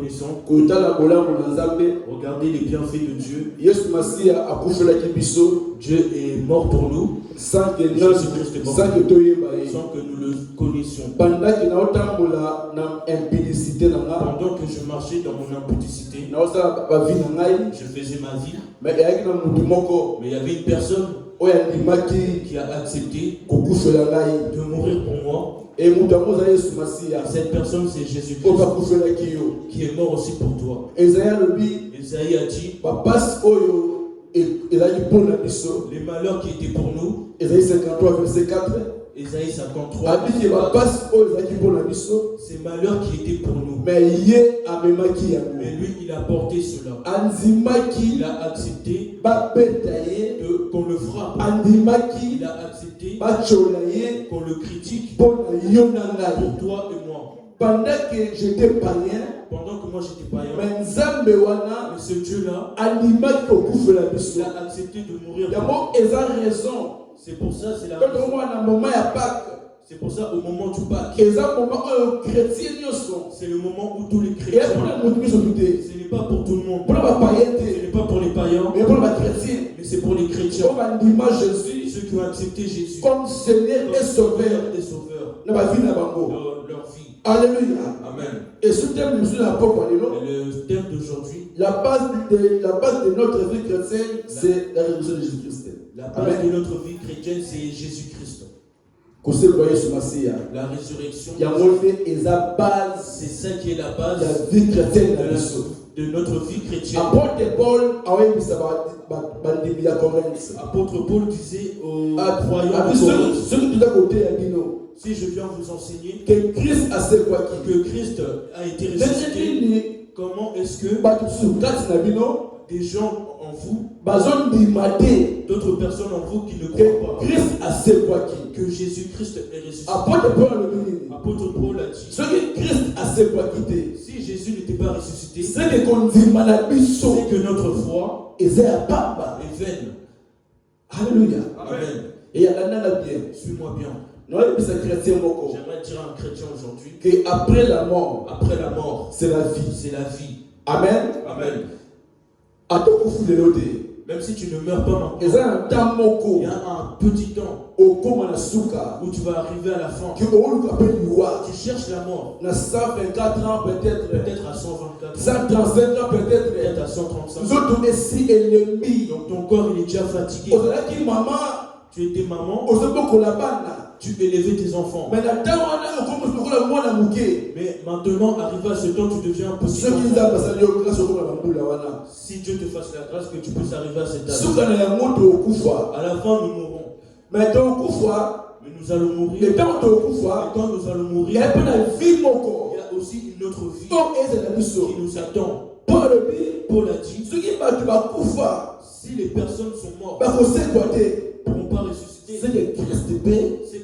reconnaissants. Regardez les bienfaits de Dieu. Dieu est mort pour nous sans que nous le connaissions. Pendant que je marchais dans mon impudicité, je faisais ma vie. Mais il y avait une personne qui a accepté de mourir pour moi. Et cette personne, c'est Jésus-Christ qui est mort aussi pour toi. Esaïe a dit les malheurs qui étaient pour nous. Esaïe 53, verset 4. Esaïe 53. Ces malheurs qui étaient pour nous. Mais lui, il a porté cela. Il a accepté qu'on le frappe. Il a accepté qu'on le critique pour toi et moi. Pendant que j'étais païen, mais ce Dieu-là, il a accepté de mourir. C'est pour ça, c'est la raison. C'est pour ça, au moment du Pâques, c'est le moment où tous les chrétiens, ce n'est pas pour tout le monde, ce n'est pas pour les païens, mais c'est pour les chrétiens, ceux qui ont accepté Jésus comme Seigneur et Sauveur dans leur vie. Alléluia. Amen. Et ce thème, le thème d'aujourd'hui, la base de notre vie chrétienne, c'est la résurrection de Jésus-Christ. La base de notre vie chrétienne, c'est Jésus-Christ. La résurrection, c'est ça qui est la base de la vie chrétienne de notre vie chrétienne. Apôtre Paul disait aux croyants de Corinthe, si je viens vous enseigner que Christ a été ressuscité, comment est-ce que des gens en vous, d'autres personnes en vous qui ne croient pas que Jésus-Christ est ressuscité? Apôtre Paul a dit, si Jésus n'était pas ressuscité, c'est que notre foi est vaine. Alléluia. Amen. Et suis-moi bien. J'aimerais dire à un chrétien aujourd'hui qu'après la mort, c'est la vie. Amen. Amen. Même si tu ne meurs pas maintenant, il y a un petit temps où tu vas arriver à la fin. Tu cherches la mort. 124 ans peut-être à 124 ans, 135 ans peut-être à 135 ans. Donc ton corps il est déjà fatigué. Tu étais maman. Tu élevais tes enfants. Mais maintenant, arrivé à ce temps, tu deviens un petit enfant. Si Dieu te fasse la grâce que tu puisses arriver à cet âge. À la fin, nous mourrons. Mais nous allons mourir. Et quand nous allons mourir, il y a aussi une autre vie qui nous attend. Paul a dit, si les personnes sont mortes, ne pourront pas ressusciter. C'est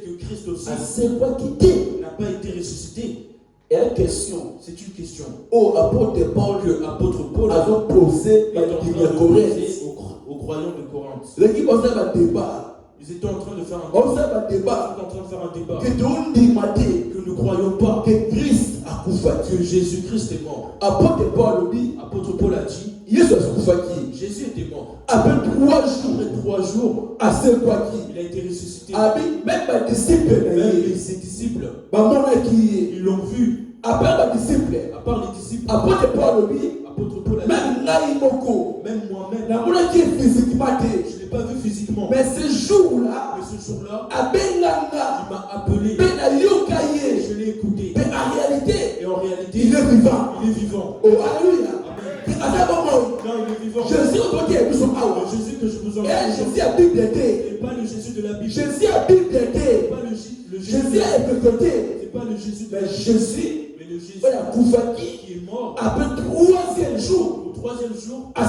que Christ aussi n'a pas été ressuscité. Et une question. C'est une question. Apôtre Paul a posé aux croyants de Corinthe. Ils étaient en train de faire un débat. Que nous ne croyons pas que Christ a que Jésus-Christ est mort. Apôtre Paul a dit Jésus était mort. Après 3 jours, il a été ressuscité. Même ses disciples, ils l'ont vu. À part les disciples, Apôtre Paul a dit, même moi-même, je ne l'ai pas vu physiquement. Mais ce jour-là, il m'a appelé. Je l'ai écouté. Et en réalité, il est vivant. Oh, alléluia. Non, il est vivant. Jésus Le Jésus que je vous enseigne, Jésus a Bible n'est pas le Jésus de la Bible. Jésus a Bible C'est pas le Jésus. Jésus a écouté. C'est pas le Jésus. Mais Jésus, mais le Jésus qui est mort. Après 3e jour, au 3e jour, il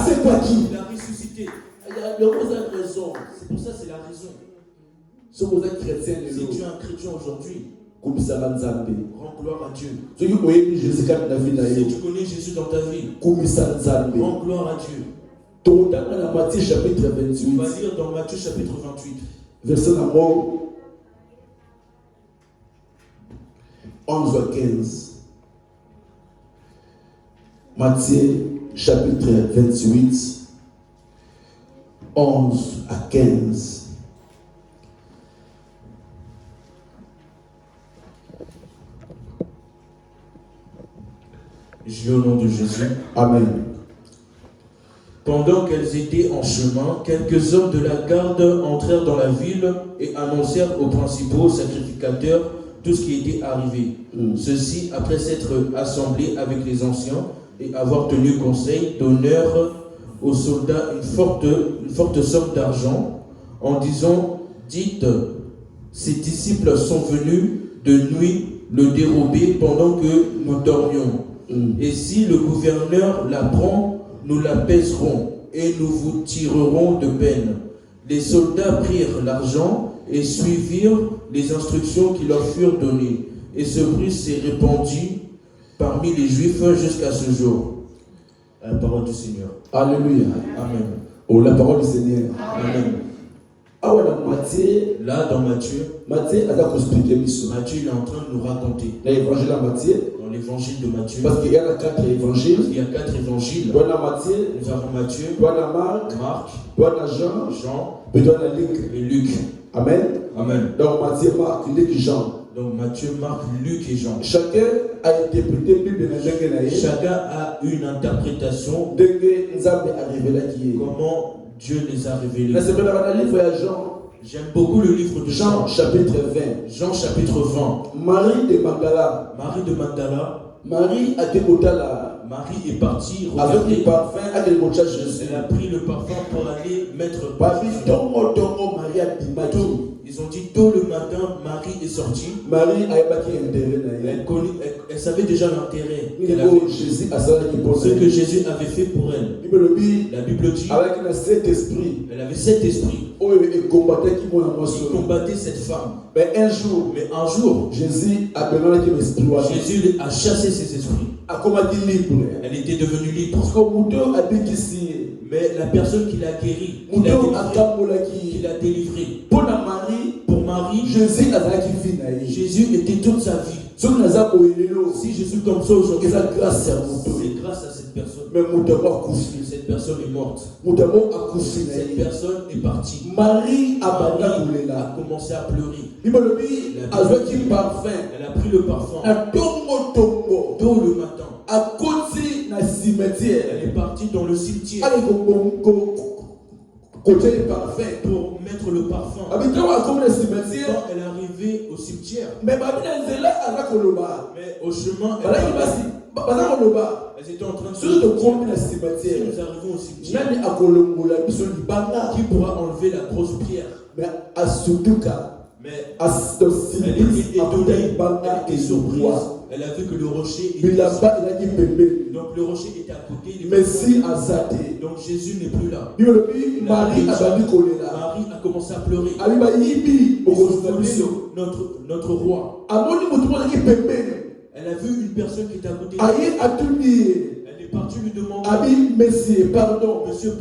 a ressuscité. Il y a raison. C'est pour ça c'est la raison. Si tu es un chrétien aujourd'hui, rends gloire à Dieu. Si tu connais Jésus dans ta vie, rends gloire à Dieu. On va lire dans Matthieu chapitre 28. Verset 11 à 15. Matthieu chapitre 28, 11 à 15. Je vais au nom de Jésus. Amen. Pendant qu'elles étaient en chemin, quelques hommes de la garde entrèrent dans la ville et annoncèrent aux principaux sacrificateurs tout ce qui était arrivé. Ceux-ci, après s'être assemblés avec les anciens et avoir tenu conseil, donnèrent aux soldats une forte somme d'argent en disant: dites, ces disciples sont venus de nuit le dérober pendant que nous dormions. Et si le gouverneur l'apprend, nous l'apaiserons et nous vous tirerons de peine. Les soldats prirent l'argent et suivirent les instructions qui leur furent données. Et ce bruit s'est répandu parmi les Juifs jusqu'à ce jour. La parole du Seigneur. Alléluia. Amen. Oh, la parole du Seigneur. Amen. Ah ouais, dans Matthieu. Là, dans Matthieu, Matthieu a expliqué Matthieu il est en train de nous raconter. L'évangile à Matthieu. Dans l'évangile de Matthieu. Parce qu'il y a 4 évangiles. Il y a 4 évangiles. Toi, dans Matthieu. Nous avons Matthieu. Toi, dans Marc. Toi, dans Jean. Et toi, dans Luc. Et Luc. Amen. Amen. Donc Matthieu, Marc, Luc, Jean. Donc Matthieu, Marc, Luc et Jean. Chacun a interprété Bible. Chacun a une interprétation. Comment Dieu les a révélés. J'aime beaucoup le livre de Jean, chapitre 20. Jean, chapitre 20. Marie de Magdala. Marie de Magdala. Marie a été Marie est partie avec le parfum, elle a pris le parfum pour aller mettre. Ils ont dit tôt le matin, Marie est sortie. Marie elle savait déjà l'intérêt. Ce que Jésus avait fait pour elle. La Bible dit avec cet esprit. Elle avait cet esprit. Il combattait cette femme. Mais un jour, Jésus a chassé ses esprits. Elle était devenue libre. Mais la personne qui l'a guérie, qui l'a délivrée, pour Marie, Jésus était toute sa vie. Si je suis comme ça aujourd'hui, c'est grâce à cette personne. Mais cette personne est morte. Cette personne est partie. Marie a commencé à pleurer. Elle a pris le parfum. Tôt le matin. Elle est partie dans le cimetière pour mettre le parfum. Quand elle est arrivée au cimetière, mais au chemin, elles étaient en train de se dire, si nous arrivons au cimetière, qui pourra enlever la grosse pierre? Mais elle était étonnée, elle était surprise. Elle a vu que le rocher était donc le rocher était à côté. Donc Jésus n'est plus là. Marie a commencé à pleurer. Notre roi. Elle a vu une personne qui était à côté. Elle est partie lui demander: Monsieur, pardon. C'est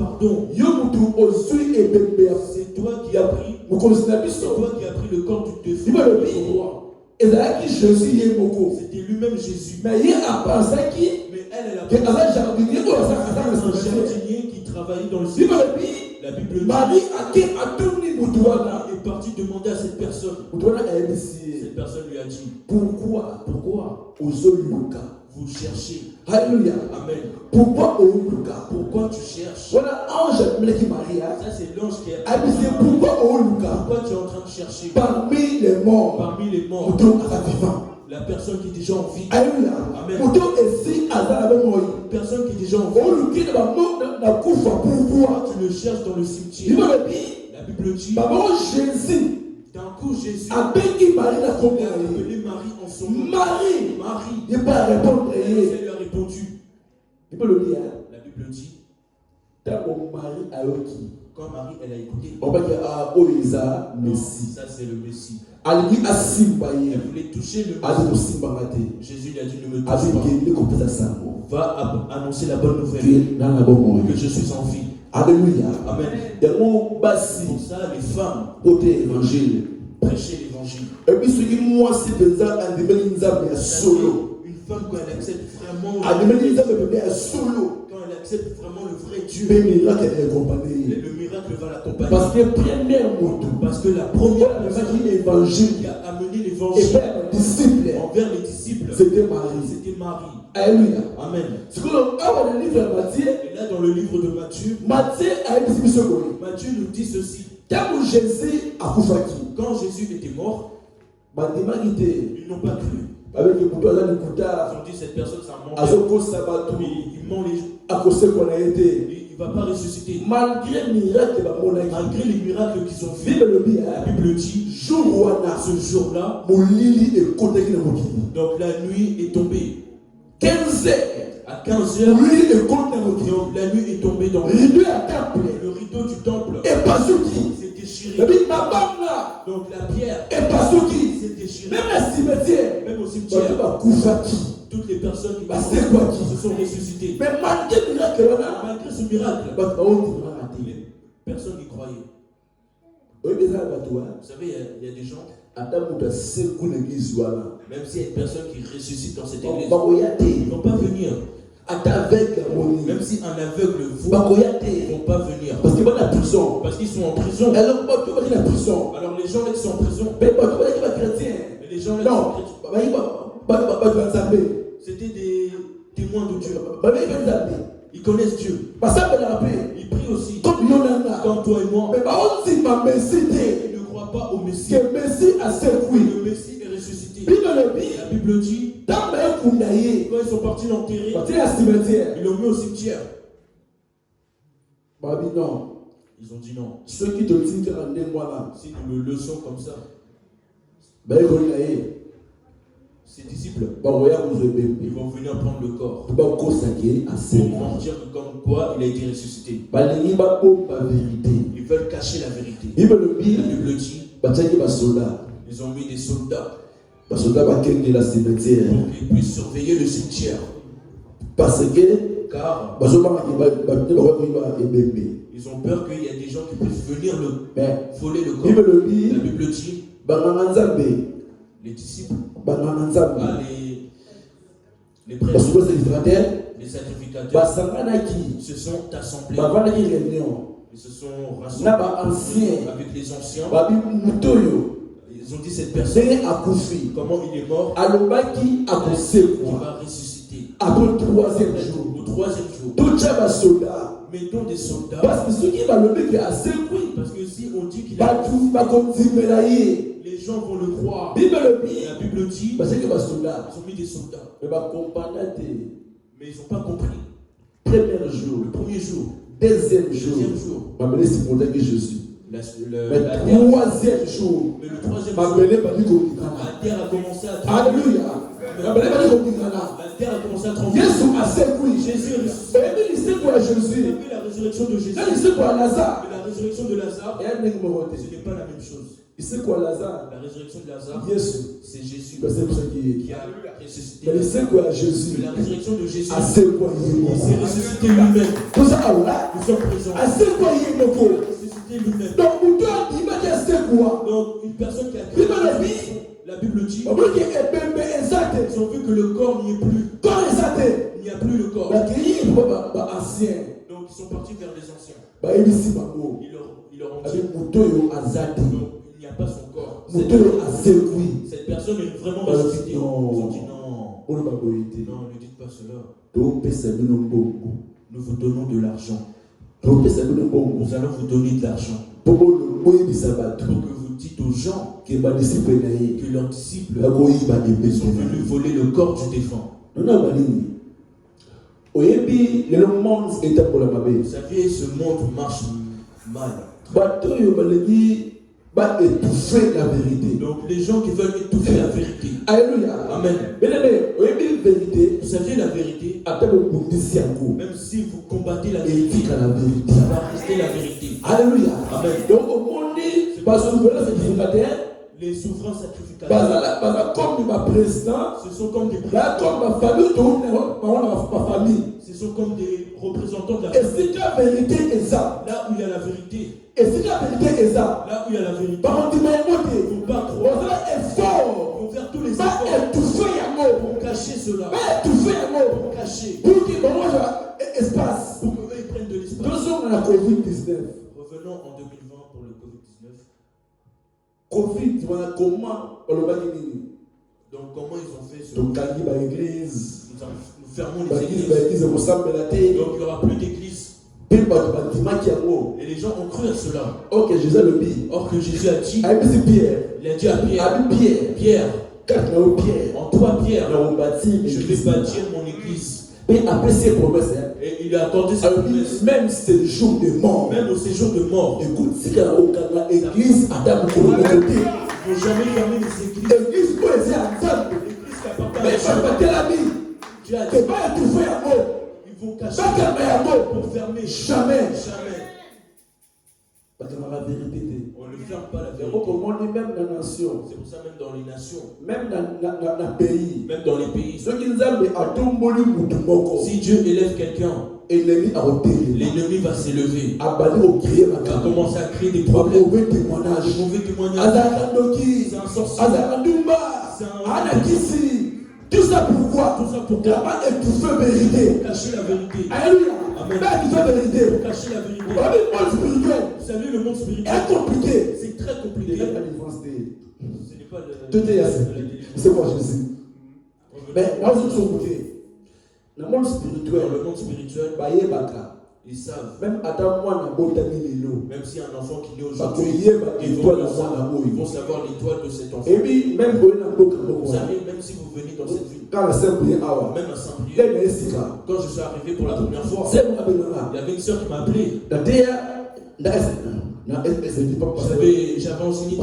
toi qui as pris le corps du défunt de notre roi. C'était lui-même Jésus. Mais elle a pensé un jardinier qui travaillait dans le ciel. La Bible dit Marie est partie demander à cette personne. Cette personne lui a dit: pourquoi vous cherchez? Alléluia. Amen. Pourquoi tu cherches? Voilà, ange ça c'est l'ange qui est. Pourquoi tu es en train de chercher parmi les morts la personne qui est déjà en vie? Alléluia. Amen. Une personne qui est déjà en vie. Pourquoi tu le cherches dans le cimetière? La Bible dit d'un coup Jésus a appelé Marie en son nom. Marie. Elle lui a répondu. La Bible dit quand Marie elle a écouté, ça c'est le Messie. Elle voulait toucher le Messie. Jésus lui a dit: ne me touche pas. Va annoncer la bonne nouvelle que je suis en vie. Alléluia. Amen. Pour ça, les femmes prêchaient l'évangile. Une femme, quand elle accepte vraiment, Dieu, le miracle est accompagné. le miracle va l'accompagner. Parce que première moto, Parce que la première personne l'évangile qui a amené l'évangile envers les disciples, c'était Marie. c'était Marie. Alléluia. Amen. C'est que dans le livre de Matthieu, Et là, dans le livre de Matthieu, Matthieu a dit Matthieu nous dit ceci. quand Jésus a coupé, Quand Jésus était mort, ils ils n'ont pas cru. avec le couteau, Ils ont dit cette personne, ça ment. il Il ment les gens. à cause qu'on a été. Il ne va pas ressusciter. Malgré le miracle, Malgré les miracles qu'ils ont fait, vive le bien. la Bible dit, ce jour-là, Mon lit est côté qui donc la nuit est tombée. 15 heures. À 15 heures, Mon lit est côté donc la nuit est tombée dans le temple. le rideau du temple. Et pas ce qui. C'est déchiré. Donc la pierre Et pas ce qui. s'est déchirée. Même le cimetière. Même au cimetière, toutes les personnes qui se sont ressuscitées. Mais malgré le miracle, Malgré ce miracle, les personne n'y croyait. Vous savez, il y a des gens, même même s'il y a une personne qui ressuscite dans cette église, ils ils ne vont pas venir. Même si un aveugle voit, ils ne vont pas venir. parce qu'ils vont en prison. Parce qu'ils sont en prison. Alors, tu vas dire la prison. Alors les gens là qui sont en prison, Mais tu vas dire chrétien. mais les gens là qui sont Non, chrétiens, c'était des témoins de Dieu. Ils connaissent Dieu. Ils prient aussi. Comme toi et moi. Ils ne croient pas au Messie. Que Messie a secoué. Le Messie est ressuscité. La Bible dit, Quand ils sont partis l'enterrer, ils l'ont mis au cimetière. non. Ils ont dit non. Ceux qui te disent que rendez-moi Si nous le laissons comme ça, là, ses disciples, ils vont venir prendre le corps pour mentir que comme quoi il a été ressuscité. Ils veulent cacher la vérité. La Bible dit, ils ont mis des soldats pour qu'ils puissent surveiller le cimetière. Parce que Car ils ont peur qu'il y ait des gens qui puissent venir voler le corps. La Bible dit, les disciples, les prêtres, les sacrificateurs se sont assemblés. Ils se sont rassemblés avec les anciens. Ils ont dit cette personne, comment il est mort, qui va ressusciter après le troisième jour. au troisième jour. Tout ça va soldat. Mettons des soldats. Parce que ceux qui va le mec à secoué. Parce que si on dit qu'il a les gens vont le croire. La Bible dit, parce que ils ont mis des soldats. Mais ils n'ont pas compris. Premier jour. Le premier jour. Deuxième Deuxième jour. C'est Jésus. Le troisième jour. Mais le troisième jour, la terre a commencé à trembler. Alléluia. La terre a commencé à trembler. Jésus est ressuscité. Vous avez la résurrection de Jésus. Mais la résurrection de Lazare, ce n'est pas la même chose. La résurrection de Lazare, c'est Jésus qui a ressuscité. Mais la résurrection de Jésus, il s'est ressuscité lui-même. Nous sommes présents. Il a ressuscité lui-même. Donc, une personne qui a créé la Bible dit, ils ont vu que le corps n'y est plus. Il n'y a plus le corps. Donc, ils sont partis vers les anciens. Ils leur ont dit, donc, il n'y a pas son corps. Cette personne est vraiment ressuscitée. Ils ont dit non. Non, ne dites pas cela. Nous vous donnons de l'argent. Nous allons vous donner de l'argent. Pour que vous dites aux gens que leurs disciples sont venus voler le corps du défunt. Vous savez, ce monde marche mal. Étouffer la vérité. Donc les gens qui veulent étouffer la vérité. Alléluia. Amen. Vérité. Vous savez la vérité. Même si vous combattez la vérité, ça va rester la vérité. Alléluia. Amen. Donc au monde, les souverains sacrificateurs, comme ma président, ce sont comme des présidents. comme ma famille, ce sont comme des représentants de la vérité. Là où il y a la vérité. Là où il y a la vérité. Il ne faut pas croire. Il faut faire tous les efforts pour cacher cela. Pour cacher. Pour qu'eux prennent de l'espace. COVID-19. Revenons en 2020 pour le COVID-19. COVID, voilà comment on le va dire. Donc comment ils ont fait ce... Donc l'église. Nous fermons les églises. Donc il n'y aura plus d'église. Et les gens ont cru à cela. Or que Jésus a dit, il a dit à Pierre, en toi Pierre, je vais bâtir mon église. Et après ces promesses, et il a accordé ses promesses. Même si c'est le jour de mort. Même au séjour de mort. Écoute, si l'église Adam il ne faut jamais fermer les églises. L'église quoi c'est ensemble. L'église qui appartient mais pas tel ami. Tu as dit. C'est pas tout fait à mort. Ils vont cacher. Pas pour fermer. Jamais. Parce que la vérité. On ne ferme pas la vérité. Même dans la nation. C'est pour ça même dans les nations. Même dans le pays. Même dans les pays. Si Dieu élève quelqu'un, l'ennemi va s'élever. Il va commencer à créer des problèmes. Mauvais témoignages. C'est un sorcier. Tout ça pourquoi? Là-bas, tu fais vérité. Cacher la vérité. Alléluia. Amen. Tu fais vérité. Cacher la vérité. Vous savez, le monde spirituel. C'est compliqué. C'est très compliqué. Ce n'est pas tout est assez. C'est moi Jésus. Mais dans le monde spirituel, ils savent. Même si un enfant qui naît aujourd'hui, ils vont savoir l'étoile de cet enfant. Vous savez, même si vous venez dans cette ville, même à Saint-Brieuc, quand je suis arrivé pour la première fois, il y avait une soeur qui m'a appelé. J'avais enseigné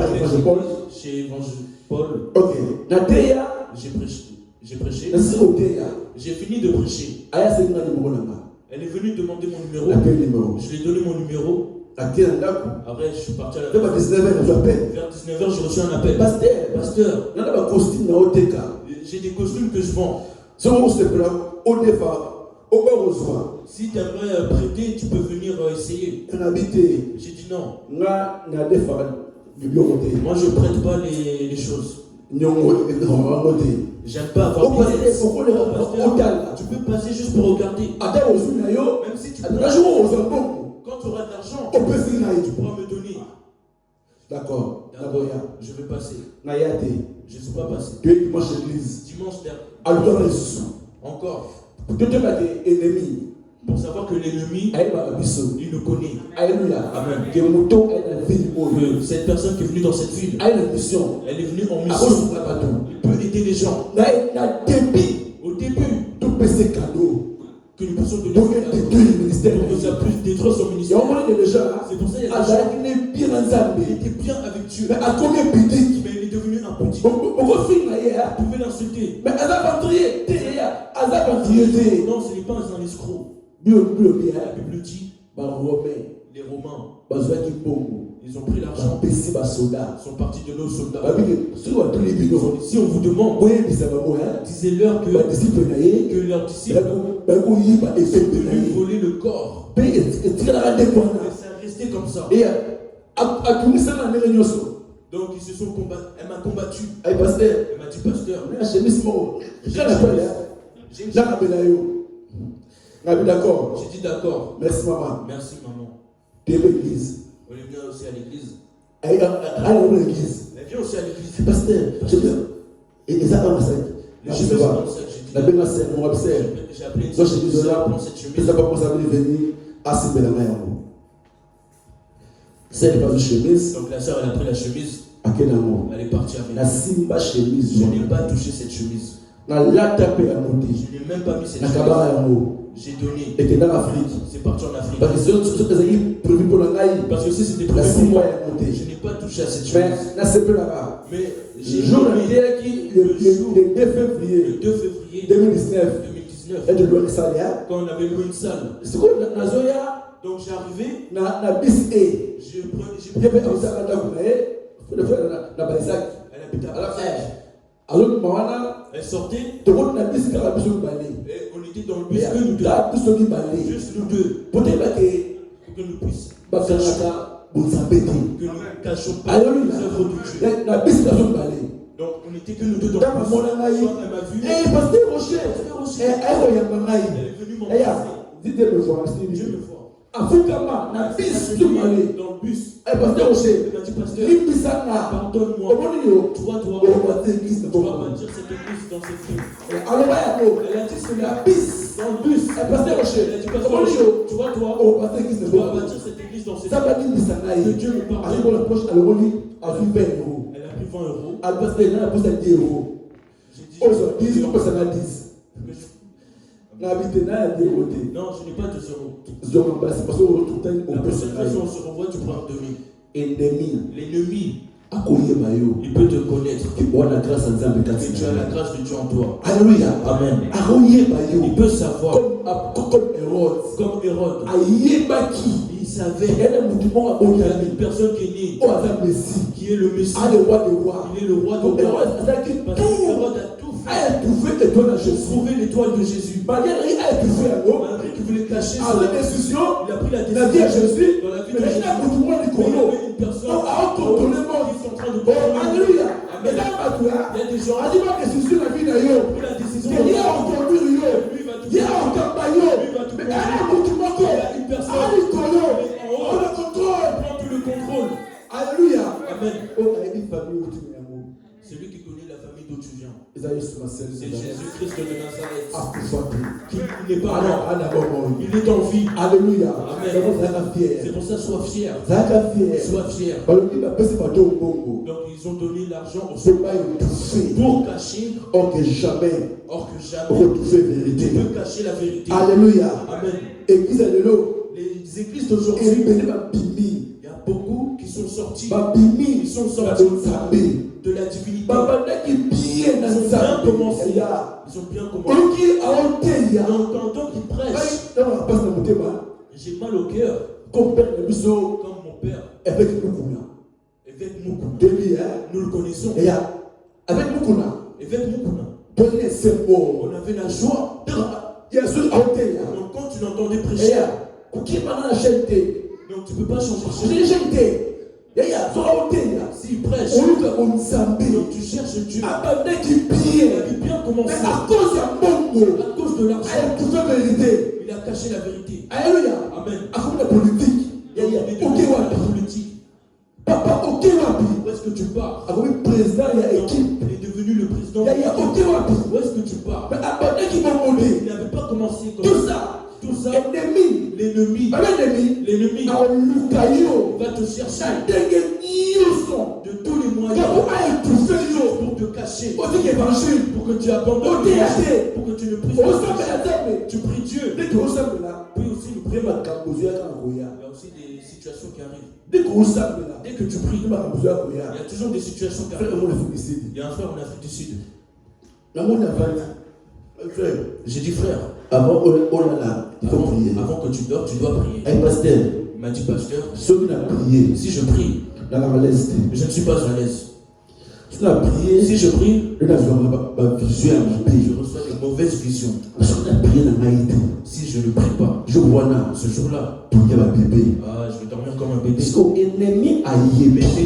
chez Évangile Paul. Ok. J'ai prêché. J'ai fini de prêcher. Elle est venue demander mon numéro. Je lui ai donné mon numéro. Après, je suis parti à la vers 19h, j'ai reçu un appel. Pasteur, j'ai des costumes que je vends. Si tu aimerais prêter, tu peux venir essayer. J'ai dit non. Moi, je ne prête pas les choses. J'aime pas avoir business. Tu peux passer juste pour regarder. Même si tu peux. Quand tu auras de l'argent, tu pourras me donner. D'accord. Je vais passer. Je ne suis pas passé. Dimanche dernier. Encore. Pour savoir que l'ennemi, il nous connaît. Alléluia. Amen. Que cette personne qui est venue dans cette ville, elle est venue en mission. Il peut aider les gens. Au début, que nous puissions donner pour que ça puisse détruire son ministère. C'est pour ça qu'il y a des gens qui étaient bien avec Dieu. Mais il est devenu un petit. Vous pouvez l'insulter. Non, ce n'est pas un escroc. La Bible dit, les Romains, ils ont pris l'argent, sont partis de nos soldats. Si on vous demande, disez-leur que leurs disciples sont venus voler le corps. Et ça est resté comme ça. Donc ils se sont combattus. Elle m'a combattu. Elle m'a dit, pasteur, d'accord. J'ai dit d'accord. Merci maman. Merci maman. Tu es l'église. On est bien aussi à l'église. Elle vient aussi à l'église. Pasteur, je viens. Et ça va ça. Les chemises dans le sac, j'ai dit. J'ai appelé une soeur, prends cette chemise. Ça va pas venir à ce moment-là. C'est pas une chemise. Donc la soeur, elle a pris la chemise. Elle est partie avec la simba chemise. Je n'ai pas touché cette chemise. Je n'ai même pas mis cette chemise. J'ai donné. Et dans l'Afrique. C'est parti en Afrique. Parce que si c'était prévu pour moi, je n'ai pas touché à cette chemise. Mais j'ai donné le 2 février 2019. Quand on avait loué une salle. C'est quoi donc j'ai arrivé. J'ai elle sortait. Et on était dans le bus juste nous deux. Pour que nous puissions que nous cachions pas les œuvres de Dieu. Donc on était que nous deux dans le bus. Elle m'a vu. Elle est venue m'embrasser. Dieu me voit. Afukama, na bis, tout malé. Dans le bus. Eh, pasteur Rocher. Il m'a dit, pasteur, pardonne-moi. Toi, on va bâtir l'église. tu vas bâtir cette église dans cette ville. Alors, elle a dit, c'est la bis. Dans le bus. Eh, pasteur Rocher. Elle a dit, pasteur Rocher, tu vois, toi, on va bâtir l'église. tu vas bâtir cette église dans cette ville. Ça va dire, que Dieu me pardonne. Arrive pour la poche, elle a pris 20 euros. Elle a pris 20 euros. Elle passe là, elle pose à 10 euros. J'ai dit, aujourd'hui, je passe à 10. Non, je n'ai pas 2 euros. C'est parce qu'on retrouve la prochaine fois, si on se revoit, tu prends un demi. L'ennemi, il peut te connaître. Et tu as la grâce de Dieu en toi. Alléluia. Amen. Il peut savoir. Comme Hérode. Il savait. Il y a une personne qui est née. Qui est le Messie. Il est le roi de roi. Parce qu'Hérode a tout fait. Trouver l'étoile de Jésus. Malgré qu'il voulait cacher ça. Il a pris la décision dans la vie de Jésus. Mais il y avait une personne qui sont en train de Alléluia. Il y a des gens qui ont pris la décision de lui va tout faire. Il y a une personne qui prend tout le contrôle. Alléluia. Amen. Celui qui connaît la famille d'où tu viens. C'est Jésus-Christ de Nazareth. Qui n'est pas mort. Il est en vie. Alléluia. Amen. C'est pour ça, sois fier. Sois fier. Donc ils ont donné l'argent au Seigneur pour cacher. Or que jamais. Tu peux cacher la vérité. Alléluia. Amen. Les églises d'aujourd'hui, il y a beaucoup qui sont sortis. Ils sont sortis de la divinité. Ils ont bien commencé. Donc, en tant qu'ils prêchent, j'ai mal au cœur. Comme mon père. Avec Moukouna. Nous le connaissons. Avec Moukouna. On avait la joie. Donc, quand tu l'entendais prêcher, donc tu ne peux pas changer. S'il prêche, donc tu cherches Dieu. Il avait bien commencé. À cause de l'argent, il a caché la vérité. Alléluia. Amen. La politique. Il y a la politique. Papa, où est-ce que tu pars? Président, il y a équipe. Il est devenu le président. Où est-ce que tu pars? Il n'avait pas commencé comme ça. Tout ça, l'ennemi va te chercher de tous les moyens pour te cacher, pour que tu abandonnes, pour que tu ne pries pas. Tu pries Dieu. Puis aussi, il y a aussi des situations qui arrivent. Dès que tu pries, il y a toujours des situations qui arrivent. Il y a un frère en Afrique du Sud. J'ai dit frère, avant que tu dors, tu dois prier. Il m'a dit pasteur, si je prie, je ne suis pas à l'aise. Si je prie, je reçois de mauvaises visions. Si je ne prie pas, ce jour-là, je vais dormir comme un bébé. Mais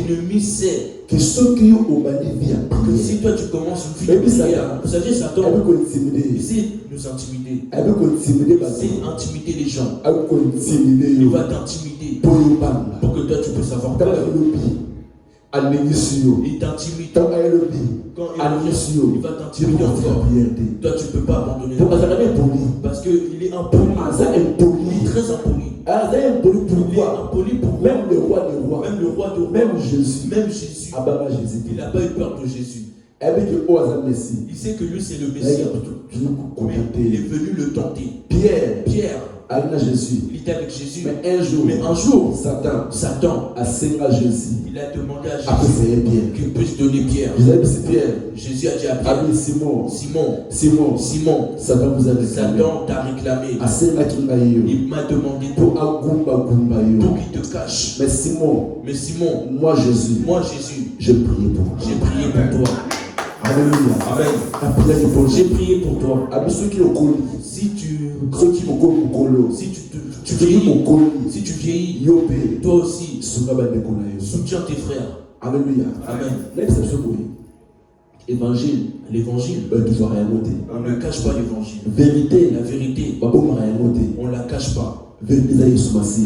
l'ennemi sait que si toi tu commences une vie de prière, vous savez, Satan essaie de nous intimider. Il essaie d'intimider les gens. Il va t'intimider pour que toi tu puisses avoir peur. Il t'intimide. Quand il va t'intimider encore. Toi tu ne peux pas abandonner. Parce qu'il est impoli. Il est très impoli. Il est impoli pour même le roi des rois. Même Jésus. Il n'a pas eu peur de Jésus. Il sait que lui c'est le Messie. Il est venu le tenter. Pierre. Il était avec Jésus. Mais un jour, Satan a serré à Jésus. Il a demandé à Jésus qu'il puisse donner Pierre. Jésus a dit à Pierre, Simon, Satan t'a réclamé. Il m'a demandé pour qu'il te cache. Mais Simon, moi Jésus, j'ai prié pour toi. Alléluia. Amen. J'ai prié pour toi. Si tu vieillis, toi aussi, soutiens tes frères. Alléluia. Amen. L'évangile. On ne cache pas l'évangile. La vérité. On ne la cache pas. La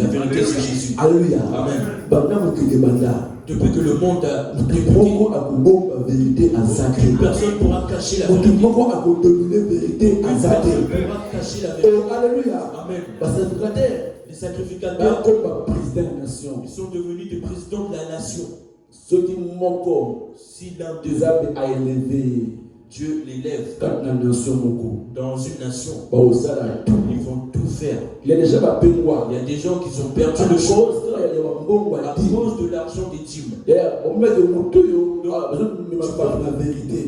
vérité, c'est Jésus. Alléluia. Amen. Depuis que le monde a vérité aucune personne pourra cacher la vérité. Aucune personne pourra cacher la vérité. Alléluia. Amen. Les sacrificateurs, ils sont devenus des présidents de la nation. Ceux qui manquent, si l'un des âmes à élever, Dieu l'élève dans une nation, ils vont tout faire. Il y a des gens qui ont perdu le choix à cause de l'argent des dîmes.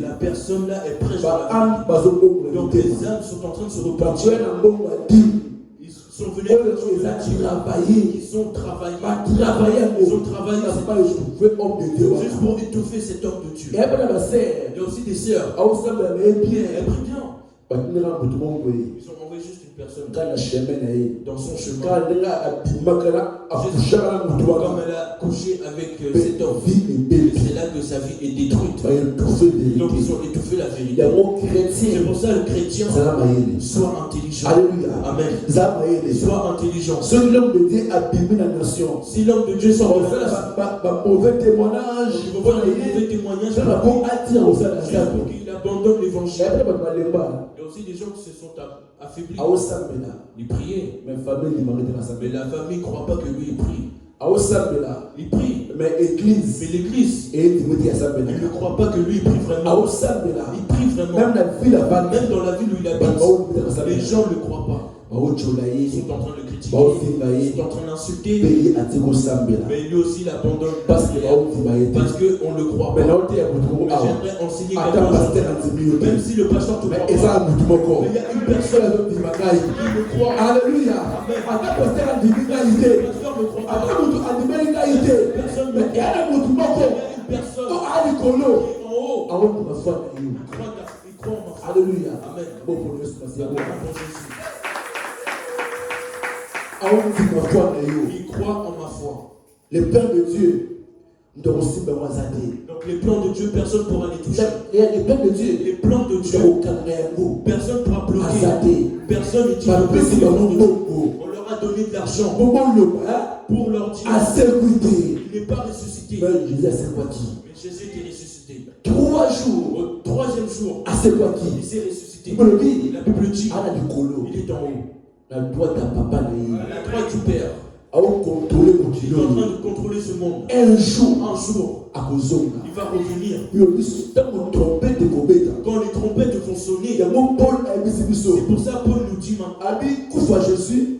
La personne là est prête à la vie. Donc les âmes sont en train de se repentir. Ils sont venus ils ont travaillé juste pour étouffer cet homme de Dieu. Il y a aussi des sœurs. Elles prient bien. Ils ont envoyé juste une personne dans son chemin. Comme elle a couché avec cet homme, c'est là que sa vie est détruite. Donc ils ont étouffé la vérité. C'est pour ça que le chrétien soit intelligent. Amen. Soit intelligent. Si l'homme de Dieu sort de la nation, mauvais témoignage, il va voir les mauvais témoignages pour qu'il abandonne l'évangile. Il y a aussi des gens qui se sont affaiblis. Ils priaient. Mais la famille ne croit pas que lui il prie. Il prie. Mais l'église, il ne croit pas que lui il prie vraiment. Il prie vraiment. Même dans la ville où il habite, les gens ne le croient pas. Ils sont en train de critiquer, ils sont en train d'insulter. Mais lui aussi il abandonne parce qu'on ne le croit pas. Mais j'aimerais enseigner quelqu'un, même si le pasteur te croit pas, mais il y a une personne qui le croit. Alléluia. Le pasteur ne croit pas. Personne ne croit. Il y a une personne qui est en haut. Il croit en ma foi. Alléluia. Amen. Bon pour Jésus. Il croit en ma foi. Les plans de Dieu. Donc les plans de Dieu, personne ne pourra les toucher. Les plans de Dieu. Les plans de Dieu. Personne ne pourra bloquer. Personne ne dit on leur a donné de l'argent pour leur dire il n'est pas ressuscité. Mais Jésus était ressuscité. 3 jours. Au 3e jour, il s'est ressuscité. La Bible dit il est en haut. La droite à papa la droite du Père. Il est en train de contrôler ce monde. Un jour, il va revenir. Quand les trompettes vont sonner, c'est pour ça que Paul nous dit maintenant,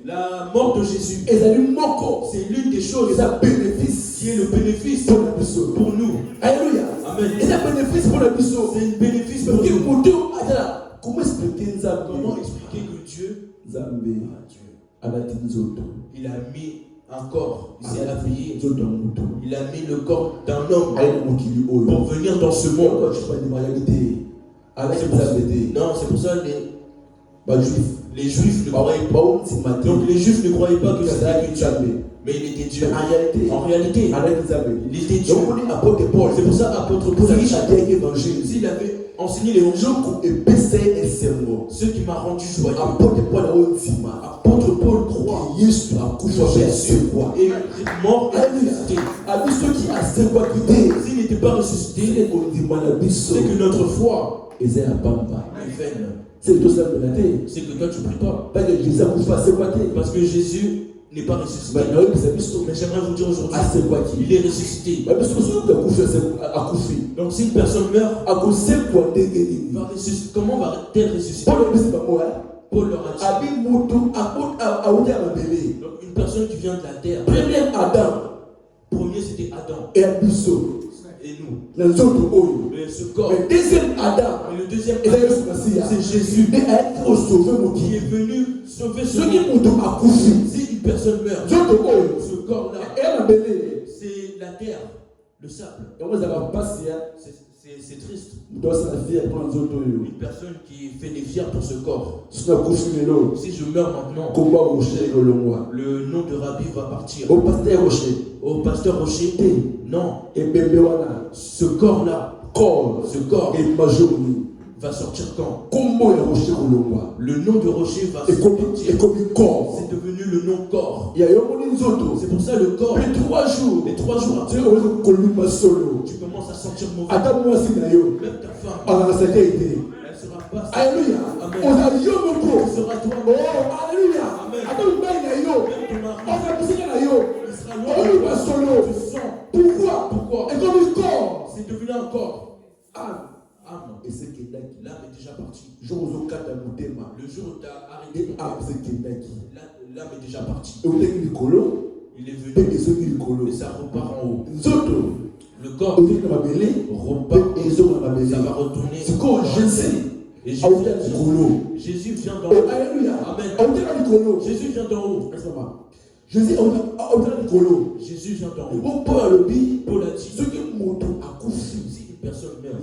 la mort de Jésus, c'est l'une des choses qui est le bénéfice pour nous. Alléluia. Amen. C'est un bénéfice pour C'est un bénéfice pour nous. Comment expliquer que Dieu il a mis un corps, il s'est habillé, il a mis le corps d'un homme pour venir dans ce monde. C'est pour ça que les Juifs ne croyaient pas. Donc les Juifs ne croyaient pas que c'était Dieu. Mais il était Dieu. En réalité, il était Dieu. C'est pour ça qu'apôtre Paul a dit s'il avait enseigné l'évangile, ce qui m'a rendu joyeux. Apôtre Paul croit que Jésus est mort et ressuscité. S'il n'était pas ressuscité, c'est que notre foi est vaine. C'est que toi tu ne pries pas. Parce que Jésus n'est pas ressuscité. Mais j'aimerais vous dire aujourd'hui, il est ressuscité. Donc si une personne meurt, comment va-t-elle ressusciter? Paul leur a dit. Donc une personne qui vient de la terre. Premier c'était Adam. Et nous. Mais ce corps. Le deuxième Adam. Et le deuxième Adam, c'est Jésus qui est venu sauver ce monde. Si une personne meurt, ce corps-là, c'est la terre, le sable. C'est triste. Une personne qui fait des fiers pour ce corps. Si je meurs maintenant, le nom de Rabbi va partir. Au pasteur Rocher. Non. Ce corps-là, va sortir quand? Le nom de rocher va sortir. C'est devenu le nom corps. C'est pour ça le corps. Les 3 jours après, tu commences à sentir mauvais. Même ta femme, elle sera pas. Alléluia. Amen. Tu seras toi. Oh, alléluia. Amen. Même ton mari, il sera loin. Tu sens. Pourquoi? Et comme le corps, c'est devenu un corps. Âme. Et c'est que l'âme est déjà partie. Le jour où tu as arrêté, l'âme est déjà partie. Il est venu et ça repart en haut. Le corps repart et ça va retourner. Et Jésus vient d'en haut. Amen. Jésus vient d'en haut. Jésus vient d'en haut. Paul a dit, si une personne meurt,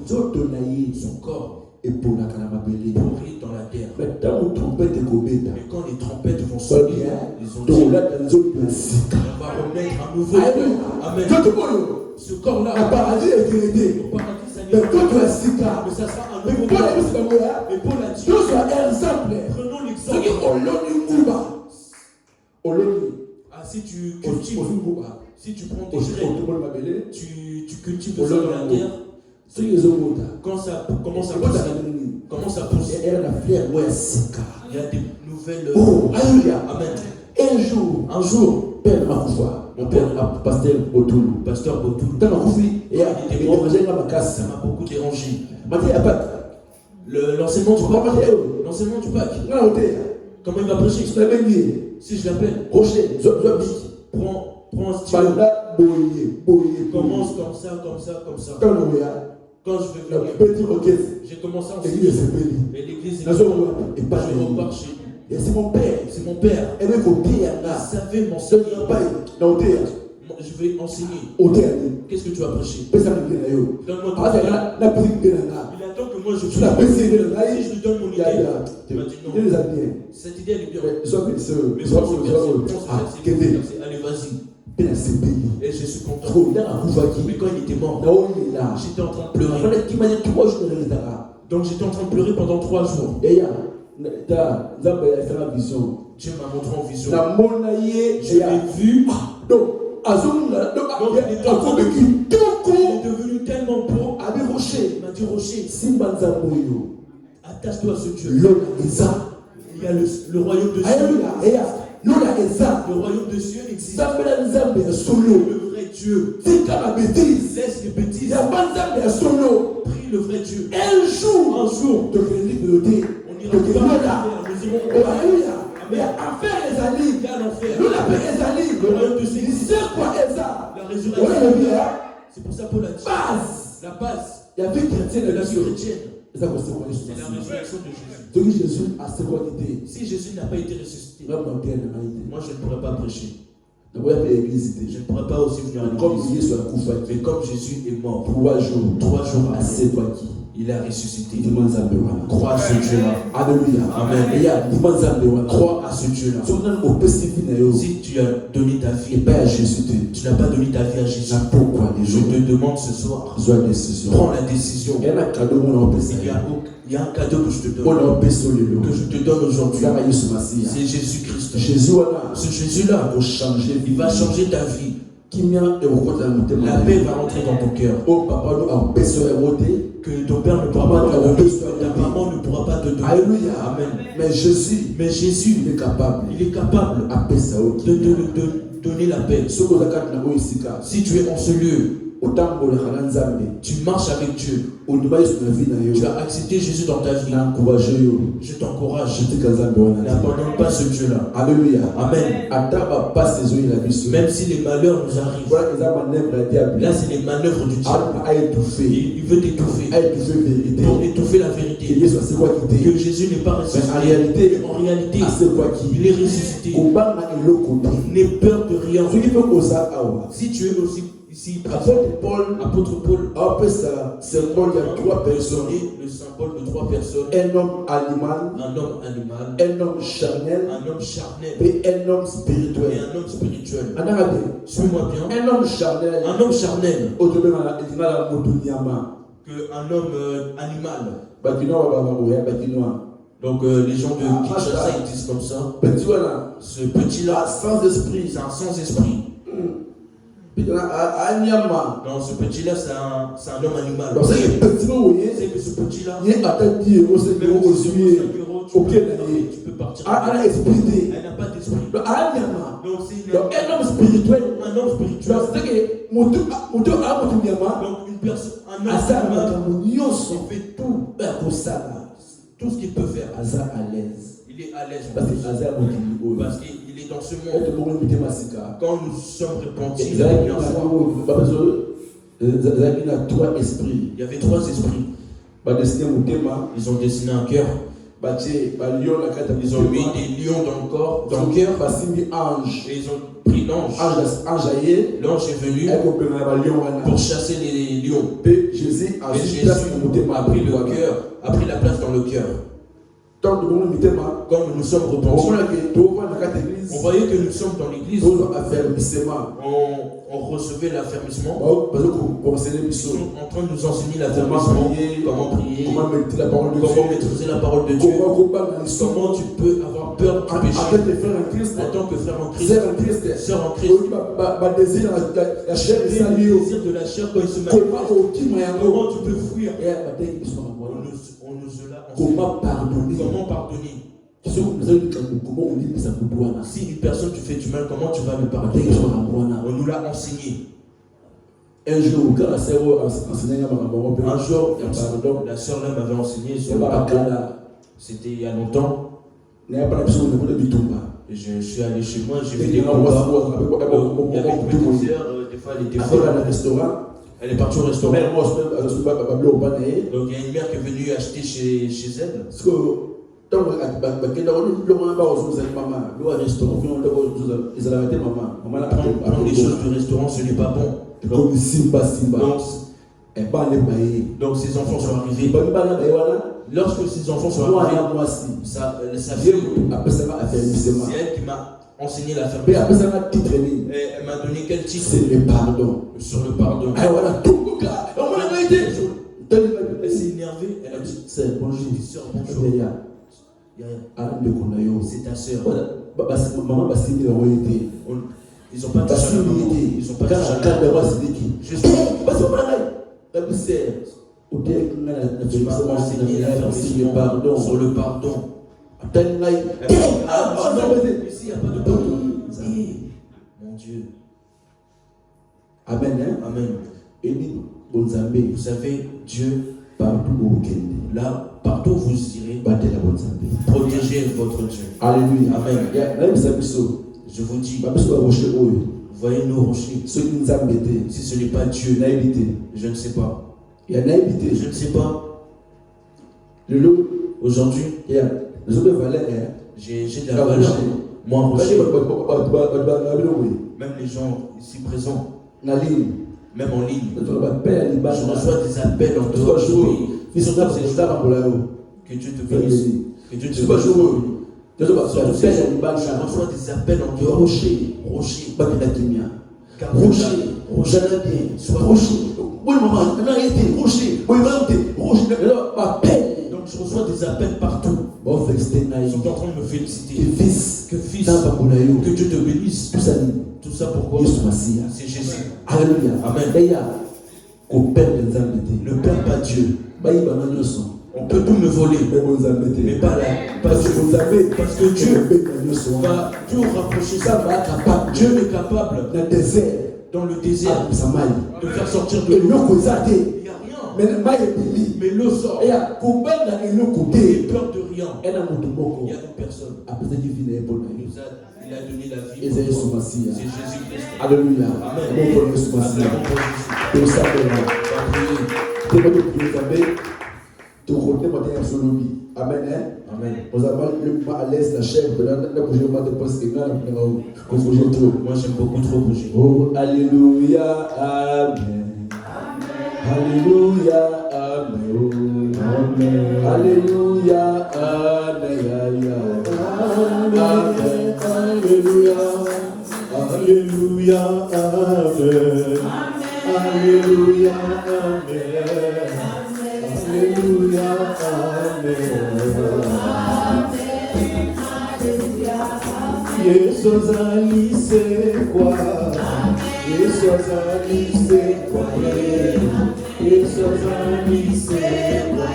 son corps pourrit dans la terre. Mais quand les trompettes vont sonner, on va remettre un nouveau corps. Amen. Ce corps-là, le paradis est créé. au paradis, ça Mais quand tu es sika, mais ça sera un nouveau corps. Et Paul a dit, prenons l'exemple. Si tu cultives, si tu prends tes graines, tu cultives ça dans la terre, quand ça commence à pousser, il y a des nouvelles. Amen. Un jour, Père Makoufa, mon père, pasteur Botoulou, ça m'a beaucoup dérangé. L'enseignement du Pâques. Comment il va prêcher? Si je l'appelle, Rocher, prends un stylo. Commence comme ça. Quand je vais venir, j'ai commencé à enseigner. Et l'église est je repars chez lui. Et c'est mon père. Il savait m'enseigner. Je vais enseigner. Qu'est-ce que tu vas prêcher? Donne-moi ton idée. Il attend que moi je prie. Si je lui donne mon idée, il m'a dit non. Cette idée elle est bien. Mais allez, vas-y. Et je suis content. Mais quand il était mort, j'étais en train de pleurer. Donc j'étais en train de pleurer pendant 3 jours. Dieu m'a montré en vision. Je l'ai vu. Il est devenu tellement beau. Il m'a dit Rocher, attache-toi à ce Dieu. Il y a le royaume de Dieu. Le royaume de Dieu existe. Le vrai Dieu. Laisse les bêtises. Prie le vrai Dieu. Un jour, on ira nous irons. Mais affaire les alliés, il y a l'enfer. nous l'appelons les alliés. Le royaume de Dieu. Il sait quoi est ça? La résurrection. C'est pour ça Paul a dit. La base. Il y avait chrétien de la vie chrétienne. C'est la résurrection de Jésus. Si Jésus n'a pas été ressuscité, moi je ne pourrais pas prêcher. Je ne pourrais pas aussi venir à l'église. Mais comme Jésus est mort, 3 jours après, il a ressuscité. Crois à ce Dieu-là. Alléluia. Amen. Crois à ce Dieu-là. Si tu as donné ta vie à Jésus, tu n'as pas donné ta vie à Jésus. Je te demande ce soir, prends la décision. Il y a un cadeau que je te donne, que je te donne aujourd'hui. C'est Jésus-Christ. Ce Jésus-là, il va changer ta vie. La paix va rentrer dans ton cœur. Que ton père ne pourra pas te donner, que ta maman ne pourra pas te donner. Alléluia. Amen. Mais Jésus, il est capable de donner la paix. Si tu es en ce lieu, tu marches avec Dieu. Tu as accepté Jésus dans ta vie. Je t'encourage. N'abandonne pas ce Dieu-là. Alléluia. Amen. Même si les malheurs nous arrivent, là c'est les manœuvres du diable. Il veut t'étouffer. Pour étouffer la vérité. Que Jésus n'est pas ressuscité. En réalité, il est ressuscité. N'aie peur de rien. Si tu es aussi ici, apôtre Paul, le symbole de 3 personnes. Un homme animal, un homme charnel, et un homme spirituel. Suis-moi bien. Un homme charnel, Un homme charnel qu'un homme animal. Donc les gens de Kinshasa ils disent comme ça. Ce petit-là, sans esprit, c'est un sans-esprit. Non, ce petit-là, c'est un homme animal. C'est que ce petit-là, même si tu peux partir. Elle n'a pas d'esprit. Donc c'est un homme spirituel. Donc une personne, un homme animal, il fait tout ce qu'il peut faire. Il est à l'aise parce qu'il est dans ce monde. Quand nous sommes repentis la première fois, il y avait 3 esprits. Ils ont dessiné un cœur. Ils ont mis des lions dans le corps, dans le cœur. Et ils ont pris l'ange. L'ange est venu pour chasser les lions. Et Jésus a pris le cœur, a pris la place dans le cœur. Quand nous nous sommes repentis, on voyait que nous sommes dans l'église, on recevait l'affermissement. Ils sont en train de nous enseigner l'affermissement, comment prier, comment maîtriser la parole de Dieu, comment tu peux avoir peur du péché en tant que frère en Christ, sœur en Christ. Le désir de la chair quand il se manifeste, comment tu peux fuir. On nous l'a enseigné. Comment pardonner? Si une personne te fait du mal, comment tu vas le pardonner? On nous l'a enseigné. Un jour, la sœur là m'avait enseigné sur le pardon. C'était il y a longtemps. Et je suis allé chez moi, j'ai vu des combats. Il y avait une petite sœur, des fois elle était folle. Elle est partie au restaurant. Donc il y a une mère qui est venue acheter chez elle. Quand les choses du restaurant, ce n'est pas bon. Donc ces enfants sont arrivés. Lorsque ces enfants sont arrivés, sa fille, c'est elle qui m'a enseigné la fermeture. Elle m'a donné quel titre? C'est le pardon. Sur le pardon. Elle s'est énervée. Elle a dit c'est bonjour. Bonjour. C'est ta soeur. Ils n'ont pas touché à la maman. Ils n'ont pas touché à la maman. Tu m'as enseigné l'affermissement sur le pardon. Ici, il n'y a pas de pardon. Mon Dieu. Amen. Amen. Vous savez, Dieu, là, partout où vous irez, protégez votre Dieu. Alléluia. Amen. Je vous dis, voyez nos rochers. Si ce n'est pas Dieu, je ne sais pas. Je ne sais pas. Aujourd'hui, j'ai de la valeur. Moi, rocher. Même les gens ici présents. Même en ligne. Je reçois des appels en dehors du pays. Que Dieu te bénisse. Que Dieu te bénisse. Je reçois des appels en dehors. Rocher. Donc je reçois des appels partout. Ils sont en train de me féliciter. Que fils, que Dieu te bénisse. Tout ça pourquoi? C'est Jésus. Alléluia. Amen. Le Père, pas Dieu. On peut tout me voler, mais pas Dieu. Parce que Dieu va tout rapprocher ça. Dieu est capable dans le désert de faire sortir de l'eau. Il n'y a rien. Mais l'eau sort. Il n'y a peur de rien. Il y a une personne. Il a donné la vie. C'est Jésus-Christ. Alléluia. Amen. Amen. Vous avez le pas à l'aise la chair. Moi j'aime beaucoup trop bouger. Oh, Alléluia. Amen. Alléluia. Amen. Alléluia. Amen. Alléluia. Alléluia. Amen. Alléluia, Amen. Alléluia, Amen. Yesu azali c'est quoi? Yesu azali c'est quoi? Yesu azali c'est quoi?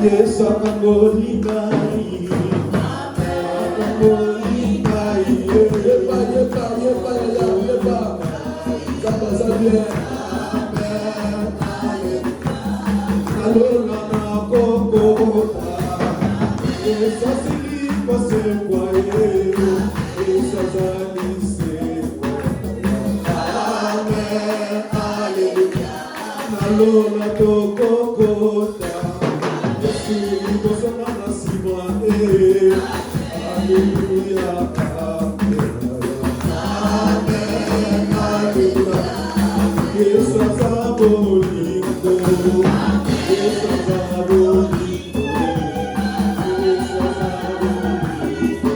Yesu akangoli ngai. Akangoli ngai. Yeba. Ça bien. Alona na kokota. Yesu asili kose kwa yeye. Yesu azali c'est quoi? Amen. Alléluia. Alona kokota. Yesu kosa na nasima. Alléluia. Yesu azabolito, Yesu azabolito, Yesu azabolito.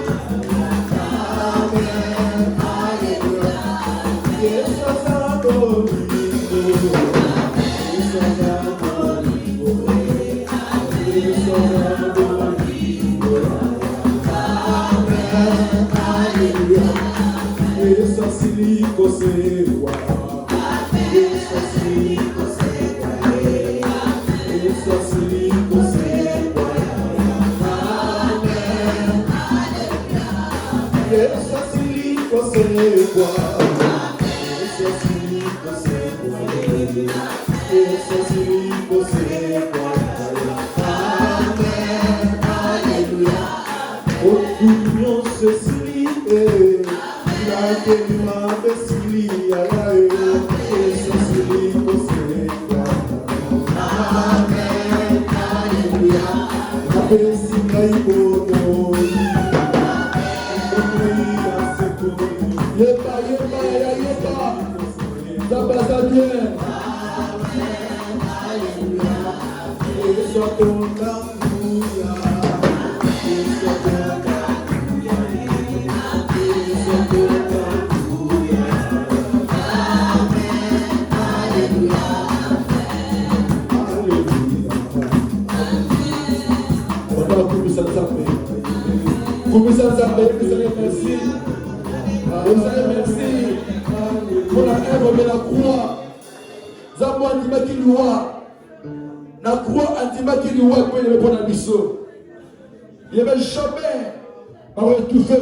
Amen, Alleluia. Yesu azabolito, Yesu azabolito, Yesu azabolito. Amen, Alleluia. Yesu asiliko sewa. Yesu asiliko sewa. Yesu asiliko sewa. Amen. Yesu asiliko sewa. Yesu asiliko sewa. Yesu asiliko sewa. Amen. Alléluia. Oh, l'union se silie. La kelima besilia ya Yesu asiliko sewa. Amen. Alléluia. Abesinga ibonoi. Ibonoi asekoi. Yeba. Zabaza bien. Amen. Alléluia. Yesu atonda nguya. Yesu atonda nguya. Yesu atonda nguya. Amen. Alléluia. Alléluia. On va kumisa nzambe. Kumisa nzambe, merci. Vous savez, merci pour la œuvre de la croix. Zambo andimaki liwa. La croix andimaki liwa pour le bon abisso. Il n'y avait jamais tout fait.